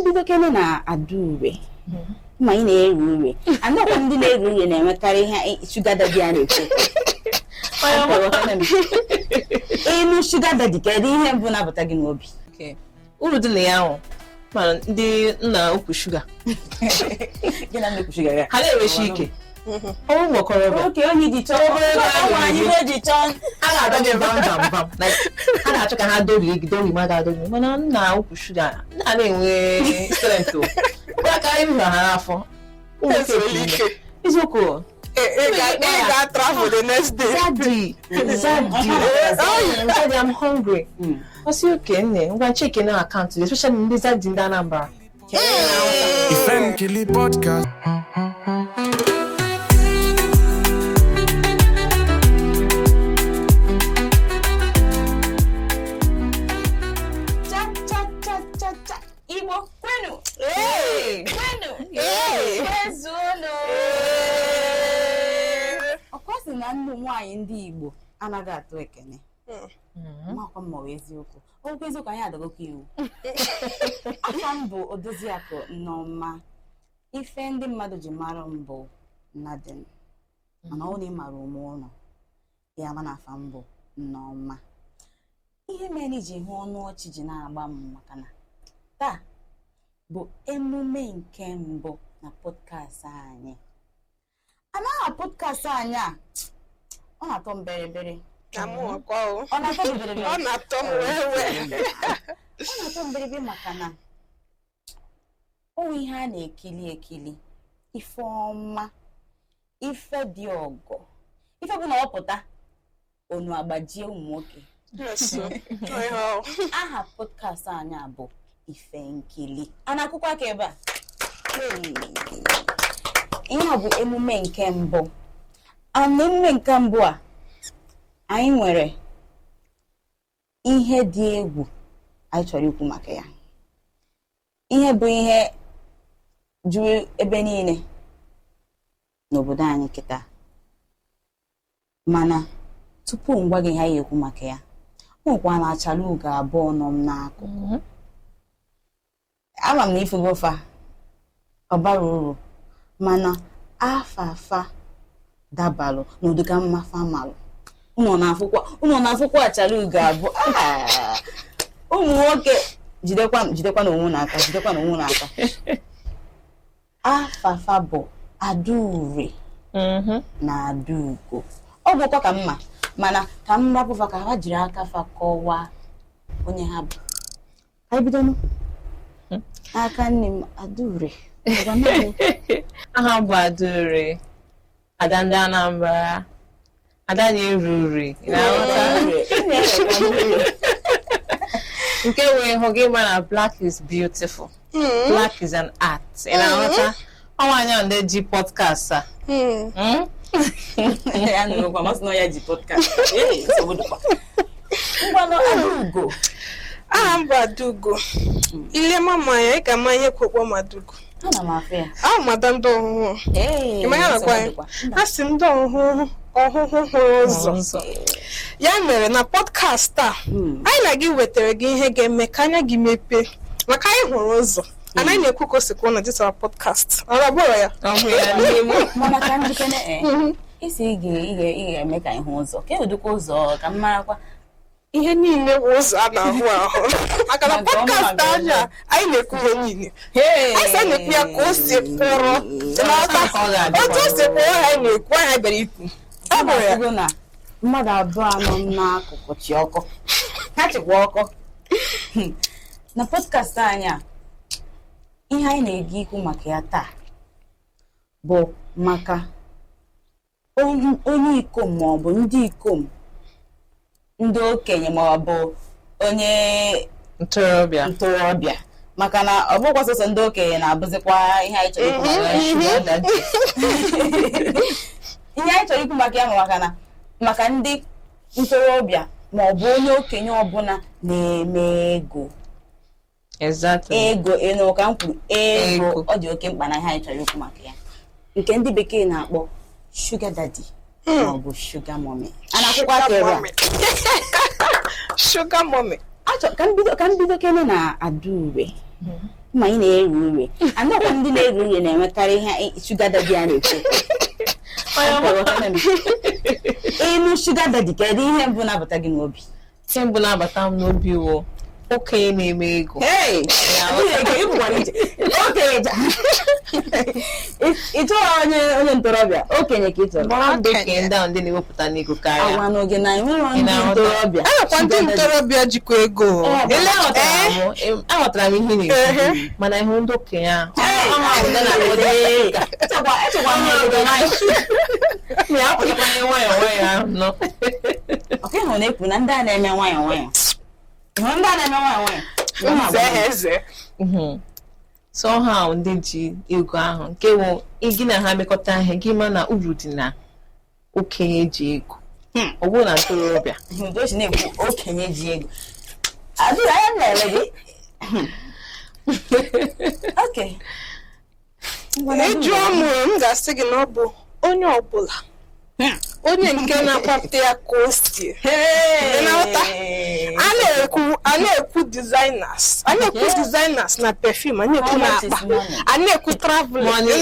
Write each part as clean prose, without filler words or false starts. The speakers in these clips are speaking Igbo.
mbido kene na Adaure. Ma ị na-eru ure. Anọkwa ndị na-eru ure na-enwekarị ihe sugar daddy a na-ekwu. Elu sugar daddy kedu ihe mbụ na-apụta gị n'obi? Okay. Uru dị na ya ahụ. Mana ndị nna ukwu sugar. Gị na ndị ukwu sugar ya. Ha na-ereshi ike. Oh, mokorebe. Okay, onye dị chọọ. Anyị dị chọọ. A ga-adọ bam. Like, a na-achọ ka ha dori ma ga-adori. Mana nna ukwu sugar na-enwe strength o. Kwa ka anyị hụrụ ha n'afọ. Eziokwu. I travel the next day. Daddy, I'm hungry. I say okay, I'm going to check in our account, especially in this Dinda number. Ifem Kili Podcast. Cha. Igbo kwenu. Ezuno. Ọkwasị na nnụ nwaanyị ndị Igbo anaghị atụ ekene. Makwa mma eziokwu. Okwu eziokwu anyị adọgokwa iwu. Afọ m bụ Odoziakụ Nneọma. Ife ndị mmadụ ji mara m bụ Nadine. Mana ọ na-emara ụmụ ụlọ. Ya ma na afa m bụ Nneọma. Ihe mere iji hụ ọnụ ọchị ji na-agba m maka na taa bụ emume nke mbụ na podcast anyị. Anaghị podcast anyị a ọ na-atọ m berebere. Ọ na-atọ m berebere. Ọ na-atọ m wewe. Ọ na-atọ m berebere maka na o ihe a na-ekili ife ọma, ife dị ọgọ, ife bụ na ọ pụta onu agbajie ụmụ nwoke. Aha podcast anyị a bụ Ife Nkili. A na-akụkwa aka ebe a. Ihe a bụ emume nke mbụ. Emume nke mbụ a anyị nwere ihe dị egwu anyị chọrọ ikwu maka ya. Ihe bụ ihe juru ebe niile n'obodo anyị kịta. Mana tupu m gwa gị ihe anyị ekwu maka ya, nwekwa na Achalugo abụọ nọ m n'akụkụ. Ama m na ifugo fa ọ bara uru, mana afa dabalụ n'ụdịka mmafa malụ. Ụnọ na-afụkwa Achalugo abụọ. Ụmụ nwoke jidekwa n'onwe n'aka. Afa bụ Adaure na Adaugo. Ọ bụkwa ka mma, mana ka m rapụfa ka ha jiri aka fa kọwaa onye ha bụ. Anyị bido aka nne m Adaure. Aha bụ Adaure. Ada ndị Anambra. Ada na-eru uri. Nke wee hụ gị na black is beautiful. Black is an art. Ị na-aghọta? Ọnwa anya ndị ji podcast a. Ya nụrụkwa masị na ya ji podcast. Ngwanụ Adaugo. Aha m bụ Adaugo. Ile mama ya ị ga ama ihe kwekwa m Adaugo. Ana m afọ ya. Mada ndị ọhụhụ. Ịma ya nakwa ya. A sị ndị ọhụhụ hụrụ ụzọ. Ya mere na podcast a anyị na gị wetara gị ihe ga-eme ka anya gị mepee maka anyị hụrụ ụzọ. Anaghị na-ekwu ka o si kwuo na dịtara podcast. Ọ bụrụ ya. Mana ka njikere isi ị ga-eme ka anyị hụ ụzọ. Ka edukwa ụzọ ka m marakwa. Ihe niile bụ ụzọ a na-ahụ ahụ. Maka na podcast anya anyị na-ekwu ihe niile. Anyị sị na-ekwu ya ka o si kwụrụ. Otu o si kwụrụ ha anyị na-ekwu anyị bịara ikwu. Ọ bụrụ ya. Na mmadụ abụọ anọ n'akụkụ chi ọkọ. Ha chịkwa ọkọ. Na podcast anyị a, ihe anyị na-ege ikwu maka ya taa bụ maka onye ikom ma ọ bụ ndị ikom, ndị okenye ma ọ bụ onye ntorobịa. Maka na ọ bụkwa sọsọ ndị okenye na-abụzikwa ihe anyị chọrọ ikwu maka ya. Ihe anyị chọrọ ikwu maka ya maka ndị ntorobịa ma ọ bụ onye okenye ọbụla na-eme ego. Exactly. Ego eno ka m kwuru ego ọ dị oke mkpa na ihe anyị chọrọ ikwu maka ya. Nke ndị bekee na-akpọ sugar daddy ma ọ bụ sugar mommy. A na-akwụkwọ aka ebe a. Sugar mommy. Ka m bido kene na Adaure. ma ị na-eru ure anọkwa ndị na-eru ure na-enwekarị ihe sugar daddy a na-ekwu ịnụ sugar daddy kedu ihe mbụ na-abata gị n'obi ihe mbụ na-abata m n'obi wo okenye na-eme ego ị chọrọ onye ntorobịa okenye ka ị chọrọ gbara ndị okenye ndị ahụ ndị na-ewepụta n'ego karịa agwa n'oge na enwere ndị ntorobịa Anakwa ndị ntorobịa jikwa ego. aghọtara m ihe na-ekwu mana ịhụ ndị okenye ahụ ọka ịhụ na-ekwu na ndị a na-eme nwayọ nwayọ ndị a na-eme nwayọ nwayọ somehow ndị ji ego ahụ nke wụ gị na ha mekọta ihe gị ma na uru dị na okenye ji ego ọ bụrụ na ntorobịa Udochi na-ekwu okenye ji ego adịghị anya na-ele gị okay Ịjụọ m m ga-asị gị na ọ bụ onye ọbụla onye nke na-akwapụta ya ka o sie a na-ekwu designers na perfume a na-ekwu na akpa a na-ekwu traveling money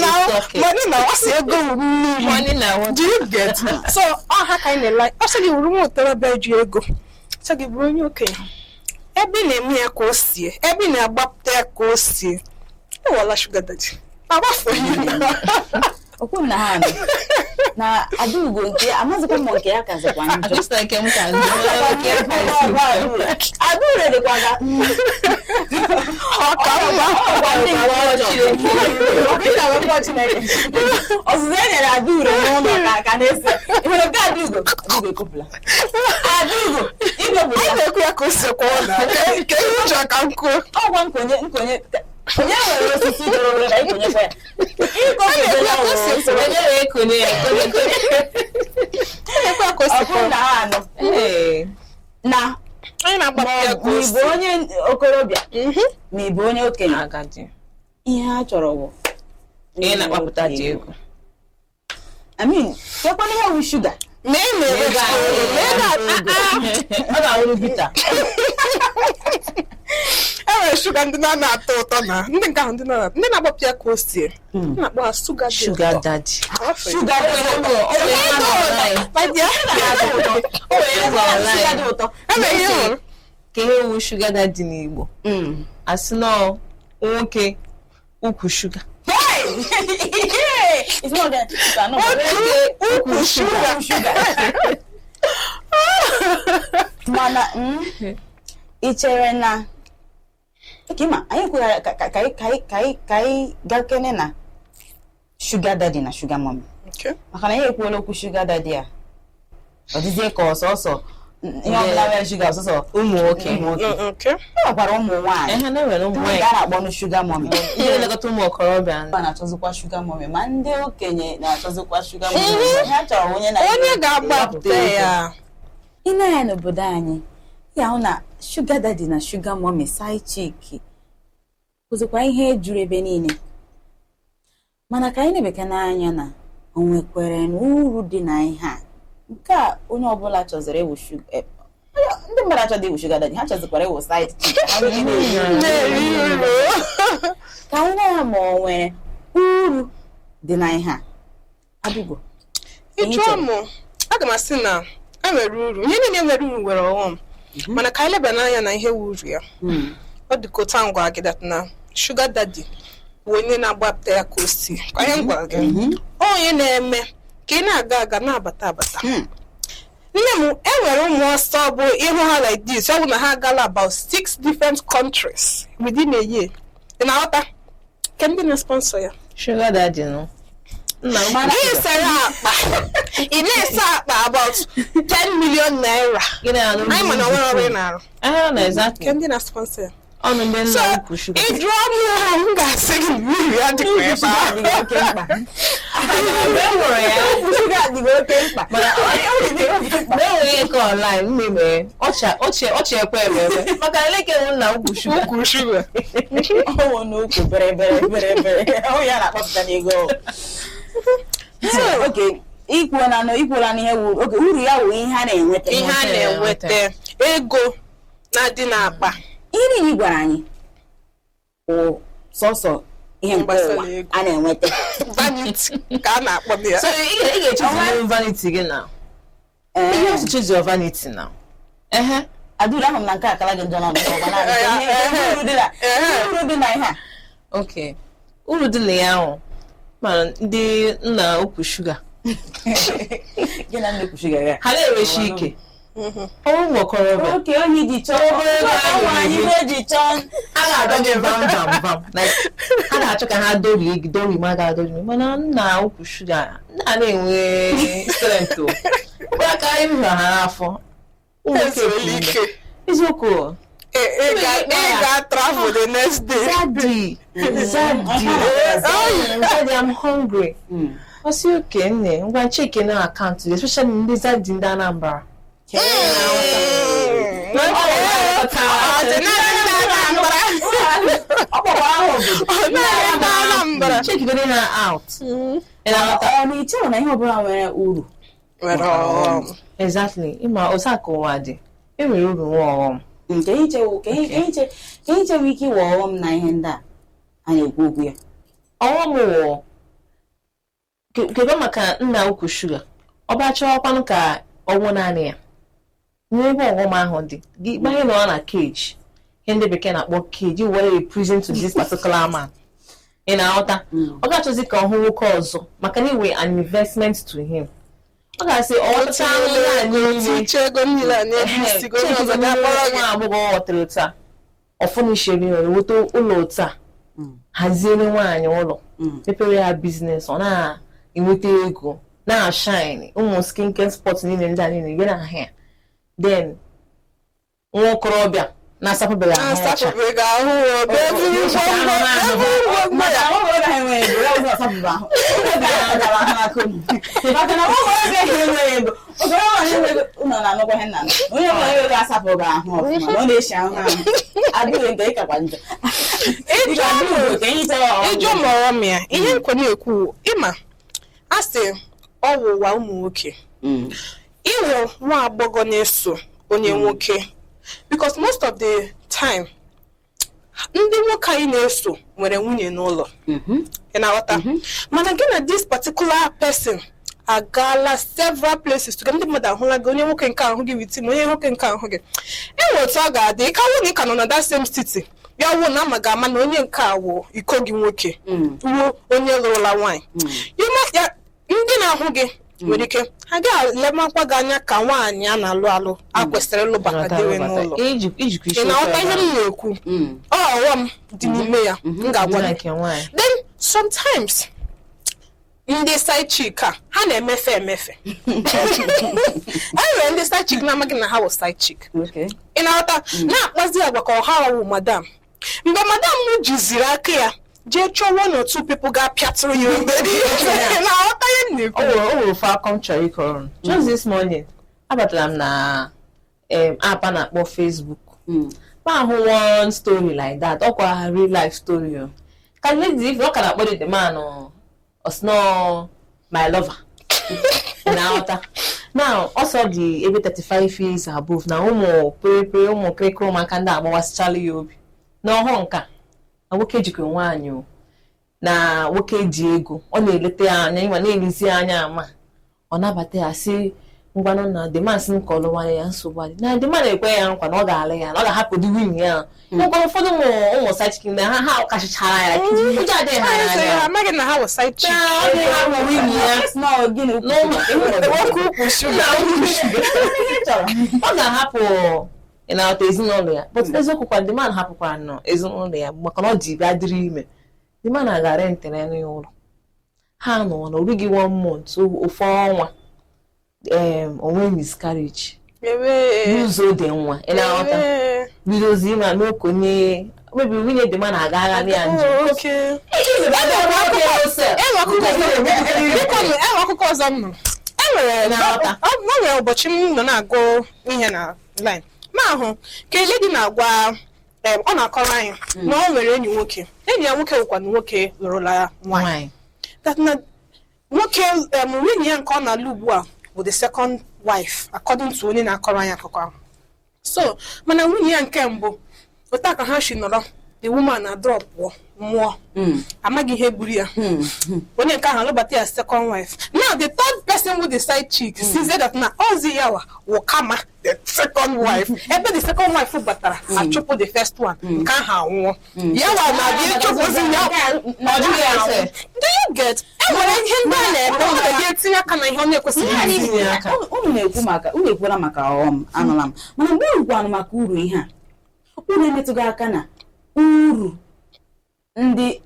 na wasi ego mmiri do you get so ọ ha ka anyị na-ele ọ sị gị wuru nwa otorobịa ji ego sị gị bụrụ onye okenye ebe ị na-eme ya ka o sie ebe ị na-agbapụta ya ka o sie ewela sugar daddy agbafe okwu na ha na Adaugo nke amazịkwa m nke ya kazikwa njọ just like m ka Adaugo dịkwa ga ọzụzụ e nyere Adaugo n'ụlọ ka na-ese ịhụrụ nke Adaugo ekopụla Adaugo igwepụla na-ekwu ya ka o sekwa ụlọ nke ihe ụjọ ka m kwuo ọgwa nkonye onye nwere osisi doro na ikonyekwa ya na ha anọ na anyị na-agbapụ ya ka o ịbụ onye okorobịa ma ịbụ onye okenye agadi ihe ha chọrọ bụ ihe na-akpapụta dị ego kekwana ihe wụ shuga ma ị na-ere ọ ga-awụrụ bita enwere shuga ndị na-atọ ụtọ na ndị nke ahụ ndị na-agbapụ ya ka o sie na-akpọ ha sugar daddy shuga ka ihe wu sugar daddy n'Igbo asị na nwoke ukwu shuga ukwu shuga mana ị chere na kima anyị kwere ka anyị gakene na sugar daddy na sugar mommy maka na ihe ekwuola okwu sugar daddy a ọ dịzie ka ọsọsọ ihe ọbụla nwere sugar ọsọsọ ụmụ nwoke e nwekwara ụmụ nwaanyị ha na-enwere ụmụ nwaanyị a na-akpọ sugar mommy ihe na-elekọta ụmụ okorobịa a na-achọzikwa sugar mommy ma ndị okenye na-achọzikwa sugar mommy ha chọrọ onye ga-agbapụta ya ị na-anya n'obodo anyị ya hụ na sugar daddy na sugar mommy side chick bụzikwa ihe juru ebe niile mana ka anyị na-ebeka n'anya na o nwekwere n'uru dị na ihe a nke a onye ọbụla chọziri ewu sugar ndị mmadụ achọghị ewu sugar daddy ha chọzikwara ewu side chick ka anyị na ma o nwere uru dị na ihe a Adaugo ịjụọ m aga m asị na enwere uru ihe niile nwere uru nwere ọghọm mana ka anyị leba n'anya na ihe uru ya ọ dị ka otu ngwa gị na sugar daddy bụ onye na-agbapụta ya ka o si ka ihe ngwa gị onye na-eme ka ị na-aga na-abata nne m enwere ụmụ ọsọ bụ ịhụ ha like this ọ bụ na ha agala about 6 different countries within a year ị na-aghọta ke ndị na-sponsor ya sugar daddy no ị na-ese akpa about 10 million naira anyị mana nwere ọrụ ị na-arụ ke ndị na-sponsor ya ọnụ mgbe nna ukwu sugar ịjụọ m ga-asị gị uru ya dịkwa ebe ahụ na-enweghị nke online mmemme ọchị ekwe ebe maka eleke nna ukwu sugar ọnwụ n'ukwu bere ya na-akpọpụta n'ego oke ikwuola n'ihe uru ya wụ ihe a na-enweta ego na-adị n'akpa ihe niile gwara anyị sọsọ ihe nke ụwa a na-enweta vanity ka a na-akpọ ya. So ị ga-echefu vanity gị na. You have to choose your vanity now. Adụrụ ahụ na nke akara gị njọ na uru dị na ihe a. Okay. Uru dị na ya ahụ mana ndị nna ukwu shuga. Gị na nna ukwu shuga ya. Ha na-ereshi ike. Ọrụ nwokorobịa. Oke onye dị chọọ. Anyị dị chọọ. A ga-adọ gị bam. A na-achọ ka ha dori ma ga-adori gị. Mana nna ukwu shuga nna na-enwe strength o. Kwa ka anyị hụrụ ha n'afọ. Eziokwu. Ega travel the next day. Daddy, I'm hungry. What's your name? I'm going to check in our account, especially in this in Anambra. Check it in and out. Exactly. Ima Osaka wadi. Enwere uru nwa nke iche wiki wo na ihe nda anyị ekwu okwu ya. Ọghọm kebe maka nna ukwu shuga. Ọba chọọkwanụ ka ọnwụ naanị ya. N'ebe ọghọm ahụ dị, gị gbanye nọ na cage. Ihe ndị bekee na-akpọ cage, you were a prison to this particular man. Ị na-aghọta? Ọ ga-achọzi ka ọ hụ nwoke ọzọ maka na iwe an investment to him. Ọ ga-asị ọcha ego niile a na-ebisi go n'ọzọ ga-akpọrọ gị agbọghọ ọtụrụ taa. Ọfụnisheri weta ụlọ taa. Haziere nwaanyị ụlọ. Mepere ya biznes ọ na-enweta ego. Na-shine. Ụmụ skincare spots niile ndị a niile gị na ahịa. Then nwa okorobịa na-asapụbeghị ahụ ọcha. Ịjụ mọrọ m ya ihe nkwe na-ekwu ịma asị ọwụwa ụmụ nwoke ịhụ nwa agbọghọ na-eso onye nwoke because most of the time ndị nwoke anyị na-eso nwere nwunye n'ụlọ ị na-aghọta mana gị na this particular person agala several places to ndị mmadụ ahụla gị onye nwoke nke ahụ gị witi onye nwoke nke ahụ gị enwere otu ọ ga-adị ịka nwụ na ịka nọ na that same city ya wuo na ama ga-ama na onye nke awụ iko gị nwoke ruo onye lụrụla nwaanyị ndị na-ahụ gị nwere ike ha ga-elemakwa gị anya ka nwaanyị a na-alụ alụ a kwesịrị ịlụba ka dịwe n'ụlọ ị na-aghọta ihe m na-ekwu ọghọm dị n'ime ya m ga-agwa gị then sometimes ndị side chick ha na-emefe enwere ndị side chick na-amaghị na ha wụ side chick ị na-aghọta na-akpazi agwa ka ọha ọwụ madam mgbe madam m jiziri aka ya jee chọwa n'otu people ga-apịatụrụ ya obere na-aghọta ihe na-ekwu o nwere Falcon chọrọ ịkọrọ just this morning abatara m na app a na-akpọ Facebook ma ahụ one story like that ọkwa real life story ka lady if ọ ka na-akpọ the man osno my lover na-aghọta now also dị ebe 35 years above na ụmụ pere ụmụ kirikiri ụmụaka ndị agbawasịchala ya obi n'ọhụụ nka na nwoke jikọ nwaanyị na nwoke ji ego ọ na-eleta ya anya ịma na-elezi anya ama ọ nabata ya si ngwanụ na demasị nke ọlụwanye ya nsogbu adị na dema na-ekwe ya nkwa na ọ ga-alụ ya na ọ ga-ahapụ dị nwunye ya nkwa ụfọdụ ụmụ side chick na ha kachichara ya ụjọ adịghị ha n'anya amaghị na ha wụ side chick ọ dịghị ha nwere nwunye ya ọ ga-ahapụ na-ata ezinụlọ ya but eziokwu kwa the man hapụkwara nọ ezinụlọ ya maka na ọ ji bịa dịrị ime the man agara ntere ya ụlọ ha nọ na origi 1 month ofu ọnwa onwe miscarriage n'ụzọ dị nwa ị na-aghọta bidozi ma n'okonye maybe nwunye the man aga agha ya nje akụkọ ọzọ m nọ enwere ụbọchị m nọ na-agụ ihe na line ma ahụ ka lady na-agwa ọ na-akọrọ anyị na ọ nwere enyi nwoke enyi ya nwoke wụkwa na nwoke lụrụla ya nwaanyị na nwoke nwunye ya nke ọ na-alụ ugbu a bụ the second wife according to onye na-akọrọ anyị akụkọ ahụ so mana nwunye ya nke mbụ otu aka ha si nọrọ the woman na drop mmụọ amaghị ihe gburu ya onye nke ahụ alụbata ya second wife. Now the third person with the side chick sees that na ozi yawa will come the second wife. Ebe the second wife batara achụpụ the first one nke ahụ anwụọ yawa na dị chụpụzi ya. Do you get? Enwere ihe ndị a na-eme maka gị etinye aka na ihe ọ na-ekwesịghị itinye aka. Unu ekwuola maka ọghọm anụla m mana mgbe ugwanụ maka uru ihe a unu emetụghị aka na uru ndị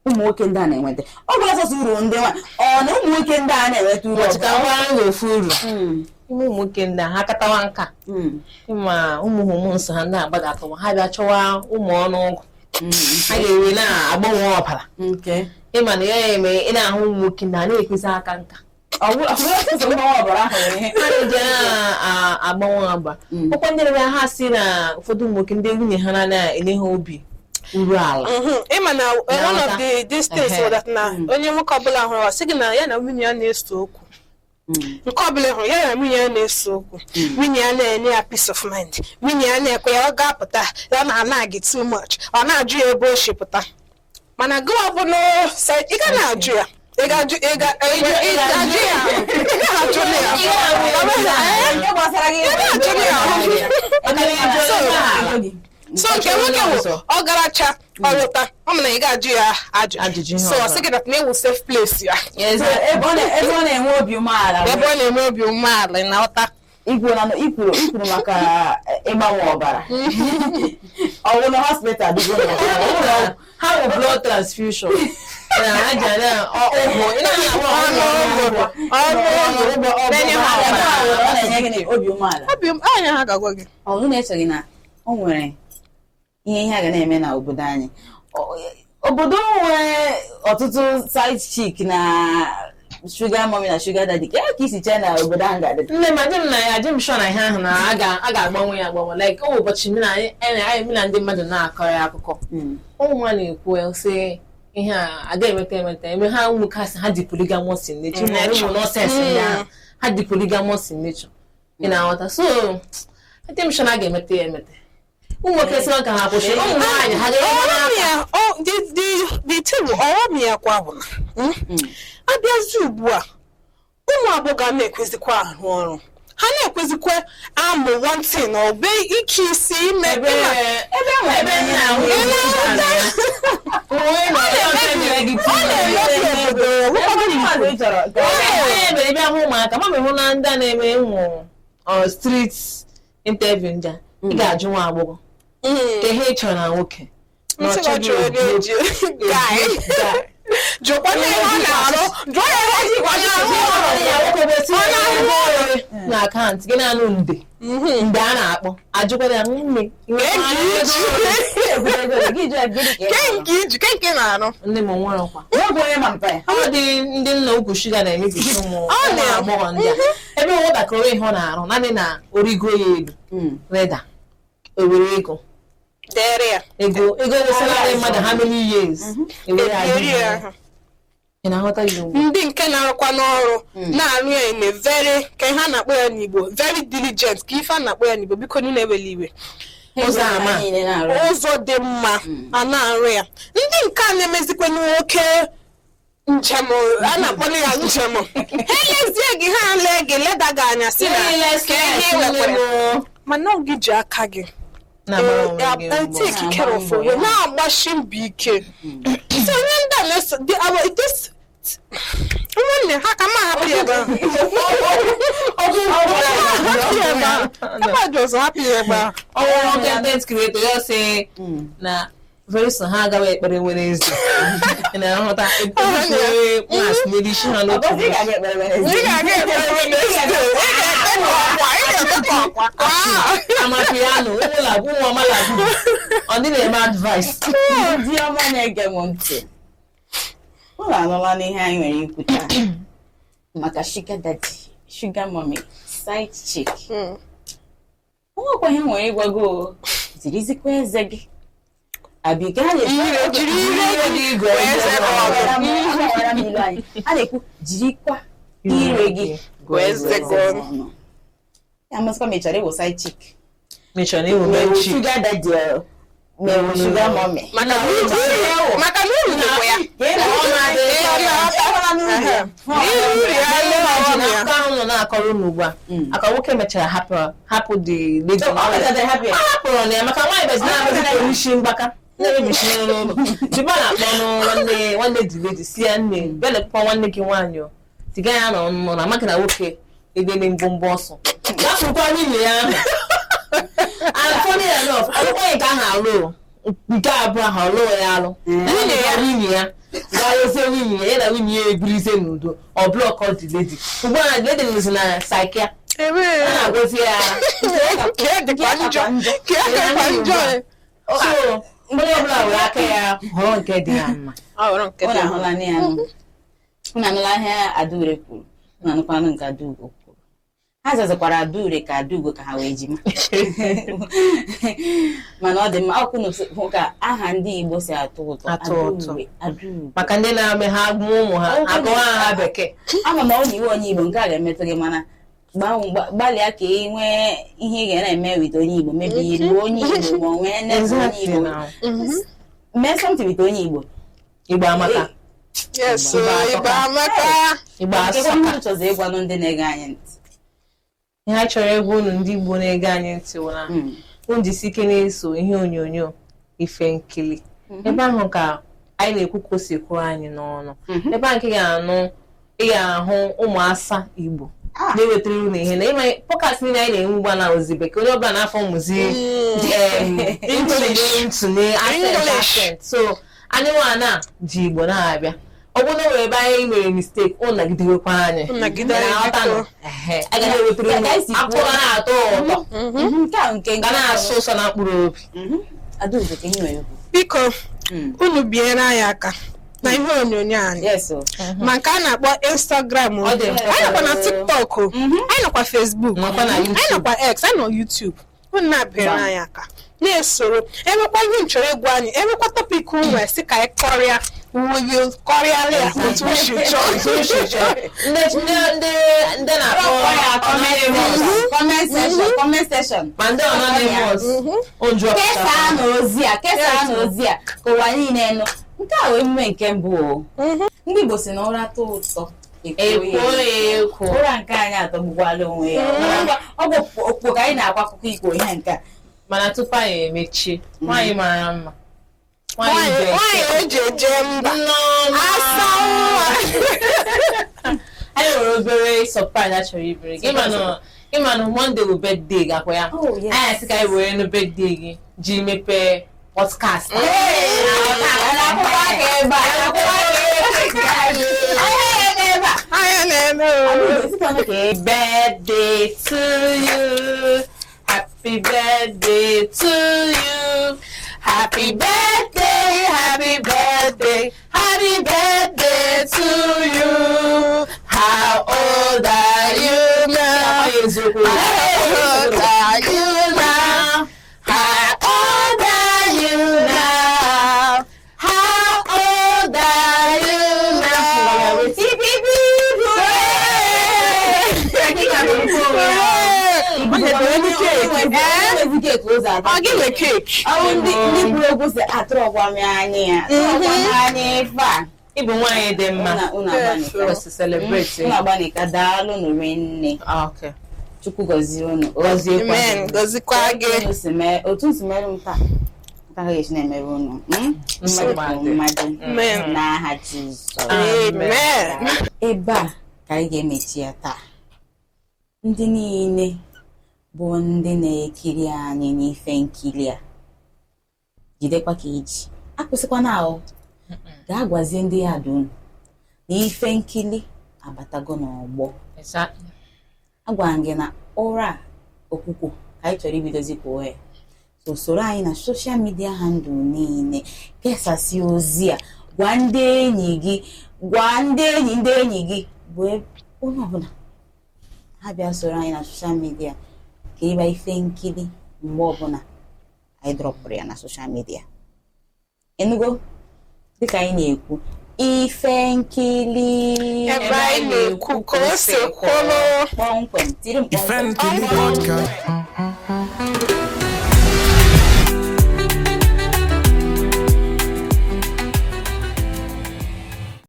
ụmụ nwoke ndị a na-enweta. Ọ bụla sọsọ uru ndị nwa ọ na ụmụ nwoke ndị a na-enweta uru ọtụtụ ofu uru ụmụ nwoke ndị a ha katawa nka ma ụmụ homons ha ndị agbadatawa ha bịa chọwa ụmụ ọnụọgụ ha ga-ewe na-agbanwe ọbara ịma na ya eme ị na-ahụ ụmụ nwoke ndị a na-ekwesị aka nka agbanwe agba ọkwa ndị na ha si na ụfọdụ ụmụ nwoke ndị nwunye ha na-enye ha obi uru ala. Ịma na one of the states that na onye nwoke ọbụla hụrụ ọ sị gị na ya na nwunye ya na-ese okwu nke ọbụla hụrụ ya na nwunye ya na-ese okwu nwunye ya na-enye ya peace of mind nwunye ya na-ekwe ya ọ ga-apụta ya na gị too much ọ na-ajụ ya ebe o si pụta mana gị ọbụla ị ga na-ajụ ya so nke nwoke ọ garacha ọlụta ọ mana ị ga-ajụ ya ajụjụ so ọ sị gị na ewu safe place ya ebe ọ na-enwe obi umeala na ọta ikwuru maka ịgbanwe ọbara ọwụ na hospital dịgo ha bụ blood transfusion obi umeala anya ha ga-agwa gị ọnụ na-echeghị na o nwere ihe a ga na-eme na obodo anyị. Obodo nwere ọtụtụ side chick na sugar mommy na sugar daddy ka isi chee na obodo ahụ ga-adị. Nne ma dị m na ya dị m shọ na ihe ahụ na a ga-agbanwe ya agbanwe like ụbọchị m na ndị mmadụ na-akọ ya akụkọ ụmụ ha na-ekwu sị ihe a aga-emeta eme ha ụmụkasị ha dị polygamous in nature ụmụ nọsensị ya ha dị polygamous in nature ị na-aghọta so dị m shọ na a ga-emeta ya emeta ụmụ nwoke sị ka ha kwụsị ụmụ nwaanyị ha ga-eme ọghọm ya kwa bụ na abịazi ugbu a ụmụ agbọghọ na-ekwezikwa arụ ọrụ ha na-ekwezikwa amụ nwantị na ọbe ike isi ime ebe ahụ ụmụaka ma mehụ na ndị a na-eme ụmụ street interview ndị a ị ga-ajụ nwa agbọghọ ka ihe ị chọrọ na nwoke na akaụntụ gị na-anụ nde a na-akpọ ajụkwara ya nne ndị m nwere ọkwa ọ dị ndị nna ukwu shuga na-emebisi ụmụ agbọghọ ndị a ebe nwatakịrị ihe ọ na-arụ naanị na origo ya elu reda ewere ego wesalari mmadụ ha many years ndị nke na-arụkwa n'ọrụ na-arụ ya ime very ka ha na-akpọ ya n'Igbo very diligent ka ife a na-akpọ ya n'Igbo biko niile ewele iwe ụzọ dị mma a na-arụ ya ndị nke a na-emezikwa nwoke njem a na-akpọ ya njem ha lezie gị ha lee gị leda gị anya si na ka ihe iwekwara mana gị ji aka gị take care of you na-agbashi mbọ ike so onye ndị a na-eso nwanne ha ka ma hapụ ya ebe ahụ ọnwụrụ content creator ya sị na very soon ha agaghị ekpere nwere ezi na-ahụta mas na-erishi ha n'otu amapiano ụmụlagwu ụmụ ọmalagwu ọ dị na-eme advice ndị ọma na-ege m ntị ụlọ anụla n'ihe anyị nwere ikwuta maka sugar daddy sugar mommy side chick onwekwa ihe nwere ịgwago jirizikwa eze gị abịga a na-ekwu jirikwa ire gị ya masịkwa mechara ịwụ side chick mechara ịwụ sugar daddy mewo sugar mommy maka uru dịkwa ya ụlọ na-akọrọ n'ugbu a aka nwoke mechara hapụ dị lady hapụrụ na ya maka nwaanyị bezi na-emebishi mgbaka na-emebishi n'ụlọ jiba na-akpọ nwanne dị lady si ya nne belekwa nwanne gị nwaanyị tiga ya nọ na maka na nwoke edele mgbomgbo ọsọ gafụkwa nwunye ya ahụ and funny enough ọlụkwa nke ahụ alụ nke abụọ ahụ ọlụ ya alụ nwunye ya garozie nwunye ya na nwunye ya ebirizie n'udo ọ blọk dị lady ugbu a lady nụzi na psychia a na-agwazi ya so mgbe ọbụla were aka ya họrọ nke dị ya mma ọ na-ahụla na ya ụnụ anụla ahịa Adaure kwuru ụnụ anụkwanụ nke Adaugo kwuru ha zazakwara Adaure ka Adaugo ka ha wee ji mana ọ dị mma ọkwụ ka aha ndị Igbo si atọ ụtọ Adaure maka ndị na-ame ha mụọ ụmụ ha agụọ ha bekee ama ma ọ na iwe onye Igbo nke a ga-emetụ gị mana gbalịa ka ị nwee ihe ị ga-eme wit onye Igbo mebi ilu onye Igbo ma ọ nwee nne onye Igbo mee something wit onye Igbo Igbo amaka yes Igbo amaka Igbo asọka chọzọ ịgwanụ ndị na-ege anyị ntị ihe anyị chọrọ egwu unu ndị Igbo na-ege anyị ntị wụna unu jisi ike na-eso ihe onyonyo ife nkili ebe ahụ ka anyị na-ekwu ka o si kwuru anyị n'ọnụ ebe ahụ ị ga-ahụ ụmụasa Igbo na-ewetara unu ihe na ịma pọkast niile anyị na-enwe ugbu na ozi bekee onye ọbụla n'afọ mụzi ntụnye accent so anyị nwana ji Igbo na-abịa ọ bụrụ na nwere ebe anyị nwere mistake ọ nagidewekwa anyị agaghị ewetara unu akpụrụ na-atọ ụtọ ga na-asụ ụsọ na mkpụrụ obi biko unu biere anyị aka na ihe onyonyo anyị ma nke a na-akpọ Instagram anyị nakwa na TikTok anyị nakwa Facebook anyị nakwa X anyị nọ YouTube unu na-abịere anyị aka na-esoro enwekwa ihe nchọrọ egwu anyị enwekwa tọpik nwere si ka anyị kọrịala ya otu ndị na-akpọ comment section ma ndị anonymous kesaa na ozi a ka ụwa niile nụ nke a wee emume nke mbụ ndị Igbo si na ụra tọọ ụtọ ekwo ụra nke anyị atọgbukwala onwe ya ọ bụ okpo ka anyị na-akwa akụkọ Igbo ihe nke a mana tupu anyị emechie nwaanyị mara mma nwaanyị eji eje mba anyị nwere obere surprise a chọrọ ibere gị ịmanụ Monday bụ birthday gakwa ya anyị asị ka anyị were na birthday gị ji mepee podcast birthday to you. Happy birthday to you. Happy birthday, happy birthday, happy birthday to you. How old are you now? How old are you now? How old are you now? How old are you now? Give cake. Ndị buru egwu si atụrụkwa m anya ife a ịbụ nwaanyị dị mma unu agbani ka daalụ nụrụ nne Chukwu gọzie unu gọzikwa gị otu si merụ m taa agaghị esi na-emere unu mmadụ n'aha Jizọs ebe a ka anyị ga-emechi ya taa ndị niile bụ ndị na-ekiri anyị n'ife nkiri a jidekwa ka iji akwụsịkwana ahụ ga-agwazie ndị ya dum na ife nkiri abatago n'ọgbọ agwara gị na ụra okwukwo ka anyị chọrọ ibidozi kwa ya so soro anyị na soshal midia handụl niile kesasị ozi a gwa ndị enyi gị ndị enyi gị bụ onye ọbụla ha bịa soro anyị na soshal midia ka ịba ife nkiri mgbe ọbụla anyị dọrọpụrụ ya na soshal midia enugo dịka anyị na-ekwu ife nkiri ebe anyị na-ekwu ka o si kwụrụ kpọmkwem tiri Ife nkili podcast.